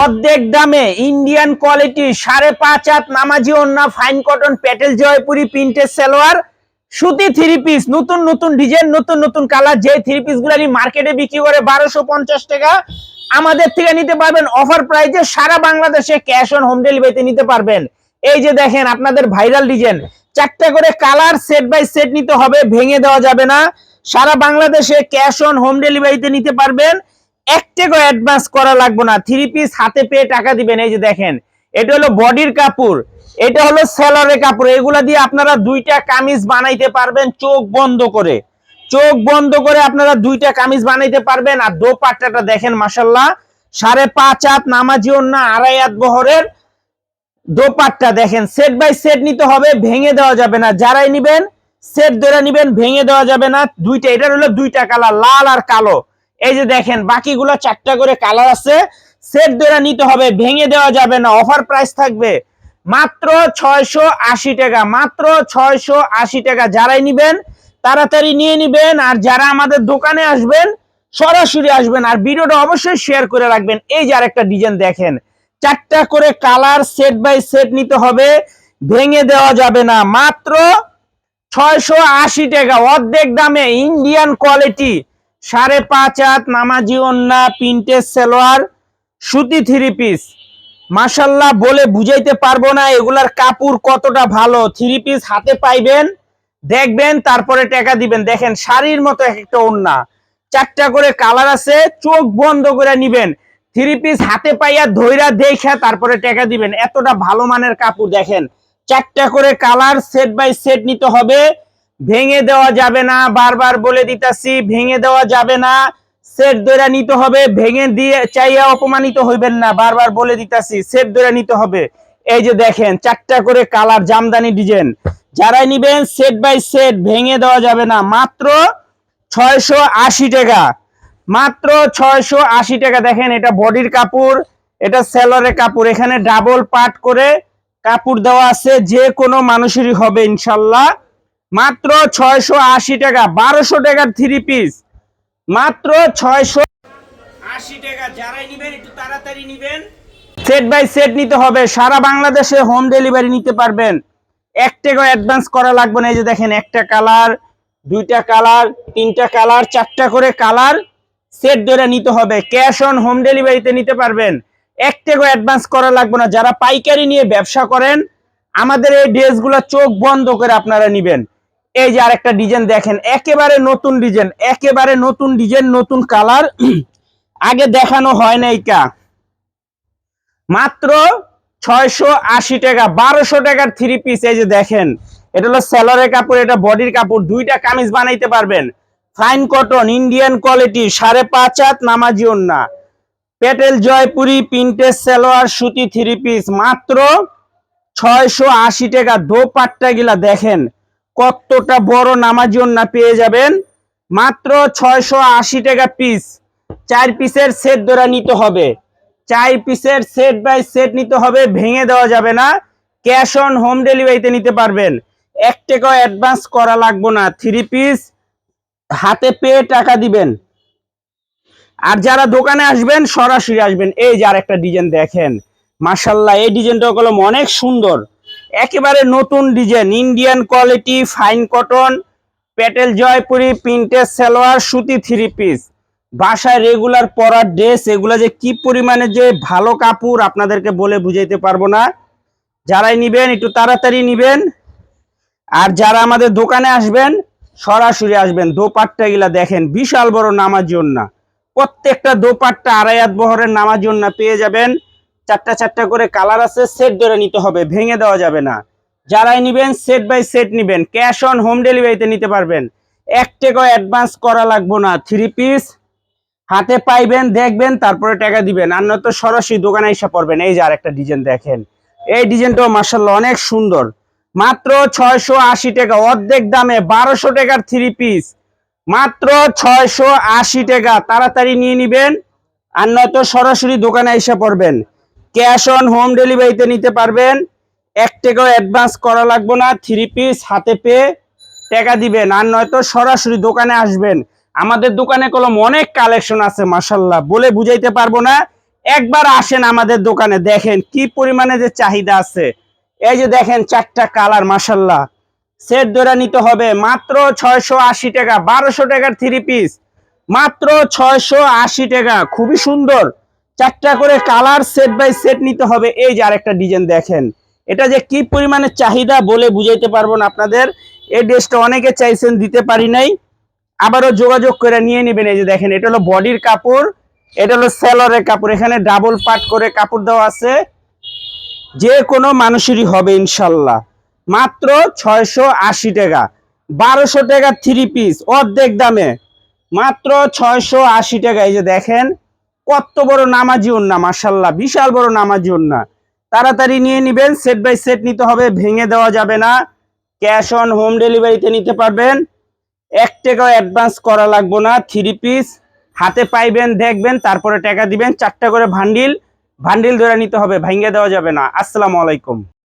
অর্ধেক দামে Indian quality 5.5 হাত নামাজি ওন্না ফাইন কটন প্যাটেল জয়পুরি প্রিন্টের সালোয়ার সুতি থ্রি পিস নতুন নতুন ডিজাইন নতুন নতুন কালার। যে থ্রি পিস গুলো মার্কেটে বিক্রি করে 1250 টাকা, আমাদের থেকে নিতে পারবেন অফার প্রাইসে। সারা বাংলাদেশে ক্যাশ অন হোম ডেলিভারিতে নিতে পারবেন। এই যে দেখেন আপনাদের ভাইরাল ডিজাইন, 4টা করে কালার সেট বাই সেট নিতে হবে, ভেঙে দেওয়া যাবে না। সারা বাংলাদেশে ক্যাশ অন হোম ডেলিভারিতে নিতে পারবেন, 1 টাকা অ্যাডভান্স করা লাগবে না। থ্রি পিস হাতে পেয়ে টাকা দিবেন। এই যে দেখেন, এটা হলো বডির কাপড়, এটা হলো সেলরের কাপড়। এগুলা দিয়ে আপনারা 2টা কামিজ বানাইতে পারবেন চোখ বন্ধ করে। চোখ বন্ধ করে আপনারা 2টা কামিজ বানাইতে পারবেন। আর দোপাট্টাটা দেখেন মাশাআল্লাহ, 5.5 হাত নামাজি ওন্না 2.5 হাত বহরের দোপাট্টা দেখেন। সেট বাই সেট নিতে হবে, ভেঙে দেওয়া যাবে না। যারাই নিবেন সেট ধরে নিবেন, ভেঙে দেওয়া যাবে না। 2টা, এটার হলো 2টা কালার, লাল আর কালো। এই যে দেখেন বাকিগুলো 4টা করে কালার আছে, সেট ধরে নিতে হবে, ভেঙে দেওয়া যাবে না। অফার প্রাইস থাকবে মাত্র 680 টাকা, মাত্র 680 টাকা। যারাই নিবেন তাড়াতাড়ি নিয়ে নিবেন। আর যারা আমাদের দোকানে আসবেন সরাসরি আসবেন, আর ভিডিওটা অবশ্যই শেয়ার করে রাখবেন। এই যে আরেকটা ডিজাইন দেখেন, 4টা করে কালার সেট বাই সেট নিতে হবে, ভেঙে দেওয়া যাবে না। মাত্র 680 টাকা, অর্ধেক দামে ইন্ডিয়ান কোয়ালিটি 5.5 হাত নামাজি ওন্না প্রিন্টের সালোয়ার সুতি থ্রি পিস। মাশাআল্লাহ বলে বুঝাইতে পারবো না এগুলার কাপড় কতটা ভালো। থ্রি পিস হাতে পাইবেন, দেখবেন, তারপরে টাকা দিবেন। দেখেন শাড়ির মতো একটা ওন্না, 4টা করে কালার আছে, চোখ বন্ধ করে নিবেন। থ্রি পিস হাতে পাইয়া ধইরা দেখা তারপরে টাকা দিবেন। এতটা ভালো মানের কাপড়। দেখেন 4টা করে কালার সেট বাই সেট নিতে হবে, ভেঙে দেওয়া যাবে না। বারবার বলে দিতাছি, ভেঙে দেওয়া যাবে না। সেট ধরে নিতে হবে, ভেঙে দিয়ে চাইয়া অপমানিত হইবেন না। বারবার বলে দিতাছি, সেট ধরে নিতে হবে। এই যে দেখেন 4টা করে কালার জামদানি ডিজাইন। যারাই নিবেন সেট বাই সেট, ভেঙে দেওয়া যাবে না। মাত্র 680 টাকা, মাত্র 680 টাকা। দেখেন এটা বডির কাপড়, এটা সেলরের কাপড়। এখানে ডাবল পার্ট করে কাপড় দেওয়া আছে, যে কোনো মানুষেরই হবে ইনশাল্লাহ। মাত্র 680 টাকা, 1200 টাকার থ্রি পিস, মাত্র 680 টাকা। যারাই নিবেন একটু তাড়াতাড়ি নিবেন, সেট বাই সেট নিতে হবে। সারা বাংলাদেশে হোম ডেলিভারি নিতে পারবেন, 1 টাকা অ্যাডভান্স করা লাগবে না। এই যে দেখেন, একটা কালার, 2টা কালার, 3টা কালার, 4টা করে কালার সেট ধরে নিতে হবে। ক্যাশ অন হোম ডেলিভারিতে নিতে পারবেন, 1 টাকা অ্যাডভান্স করা লাগবে না। যারা পাইকারি নিয়ে ব্যবসা করেন, আমাদের এই ড্রেসগুলো চোখ বন্ধ করে আপনারা নিবেন। এই যে আরেকটা ডিজাইন দেখেন, একেবারে নতুন ডিজাইন, একেবারে নতুন ডিজাইন, নতুন কালার, আগে দেখানো হয় নাই কা। মাত্র 680 টাকা, 1200 টাকার থ্রি পিস। এই যে দেখেন, এটা হলো সেলরের কাপড়, এটা বডির কাপড়। 2টা কামিজ বানাইতে পারবেন, ফাইন কটন ইন্ডিয়ান কোয়ালিটি, 5.5 হাত নামাজি ওন্না প্যাটেল জয়পুরি প্রিন্টের সালোয়ার সুতি থ্রি পিস। মাত্র 680 টাকা। দোপাট্টা গিলা দেখেন কতটা বড় নামাজি ওন্না পেয়ে যাবেন, মাত্র 680 টাকা পিস। 4 পিসের সেট ধরে নিতে হবে, 4 পিসের সেট বাই সেট নিতে হবে, ভেঙে দেওয়া যাবে না। ক্যাশ অন হোম ডেলিভারিতে নিতে পারবেন, 1 টাকা অ্যাডভান্স করা লাগবে না। থ্রি পিস হাতে পেয়ে টাকা দিবেন। আর যারা দোকানে আসবেন সরাসরি আসবেন। এই যে আরেকটা ডিজাইন দেখেন, মাশাআল্লাহ এই ডিজাইনটা হলো অনেক সুন্দর, একেবারে নতুন design, Indian quality fine cotton Patel Jaipuri প্রিন্টের সালোয়ার সুতি থ্রি পিস। বাসায় রেগুলার পরার ড্রেস, এগুলা যে কি পরিমাণে যে ভালো কাপড় আপনাদেরকে বলে বুঝাইতে পারবো না। যারাই নিবেন একটু তাড়াতাড়ি নিবেন। আর যারা আমাদের দোকানে আসবেন সরাসরি আসবেন। দোপাট্টা গিলা দেখেন, বিশাল বড় নামাজি ওন্না, প্রত্যেকটা দোপাট্টা 2.5 হাত বহরের নামাজি ওন্না পেয়ে যাবেন। 4টা করে কালার আছে, সেট ধরে নিতে হবে, ভেঙে দেওয়া যাবে না। যারাই নিবেন সেট বাই সেট নিবেন, ক্যাশ অন হোম ডেলিভারিতে নিতে পারবেন, 1 টাকা অ্যাডভান্স করা লাগবে না। থ্রি পিস হাতে পাইবেন, দেখবেন, তারপরে টাকা দিবেন। আর নয়তো সরাসরি দোকানে এসে পড়বেন। এই যে আরেকটা ডিজাইন দেখেন, এই ডিজাইনটাও মাশাআল্লাহ অনেক সুন্দর। মাত্র 680 টাকা, অর্ধেক দামে 1200 টাকার থ্রি পিস, মাত্র 680 টাকা। তাড়াতাড়ি নিয়ে নিবেন, আর নয়তো সরাসরি দোকানে এসে পড়বেন। ক্যাশ অন হোম ডেলিভারিতে নিতে পারবেন, 1 টাকাও অ্যাডভান্স করা লাগবে না। থ্রি পিস হাতে পেয়ে টাকা দিবেন, আর নয়তো সরাসরি দোকানে আসবেন। আমাদের দোকানে কলম অনেক কালেকশন আছে মাশাআল্লাহ, বলে বুঝাইতে পারবো না, একবার আসেন আমাদের দোকানে, দেখেন কি পরিমাণে যে চাহিদা আছে। এই যে দেখেন 4টা কালার, মাশাল্লাহ। সেট ধরে নিতে হবে মাত্র 680 টাকা। 1200 টাকার 3 পিস, মাত্র 680 টাকা। খুবই সুন্দর, 4টা করে কালার, সেট বাই সেট নিতে হবে। এই যে আরেকটা ডিজাইন দেখেন, এটা যে কি পরিমাণে চাহিদা বলে বুঝাইতে পারবো না আপনাদের। এই ড্রেসটা অনেকে চাইছেন, দিতে পারি নাই, আবারও যোগাযোগ করে নিয়ে নেবেন। এই যে দেখেন, এটা হলো বডির কাপড়, এটা হলো সেলরের কাপড়, এখানে ডাবল পার্ট করে কাপড় দেওয়া আছে, যে কোনো মানুষেরই হবে ইনশাল্লাহ। মাত্র 680 টাকা। 1200 টাকা 3 পিস অর্ধেক দামে, মাত্র 680 টাকা। এই যে দেখেন কত বড় নামাজি ওন্না, মাশাল্লাহ, বিশাল বড় নামাজি ওন্না। তাড়াতাড়ি নিয়ে নেবেন, সেট বাই সেট নিতে হবে, ভেঙে দেওয়া যাবে না। ক্যাশ অন হোম ডেলিভারিতে নিতে পারবেন, 1 টাকাও অ্যাডভান্স করা লাগবে না। 3 পিস হাতে পাইবেন, দেখবেন, তারপরে টাকা দিবেন। 4টা করে বান্ডিল, বান্ডিল ধরে নিতে হবে, ভেঙে দেওয়া যাবে না। আসসালামু আলাইকুম।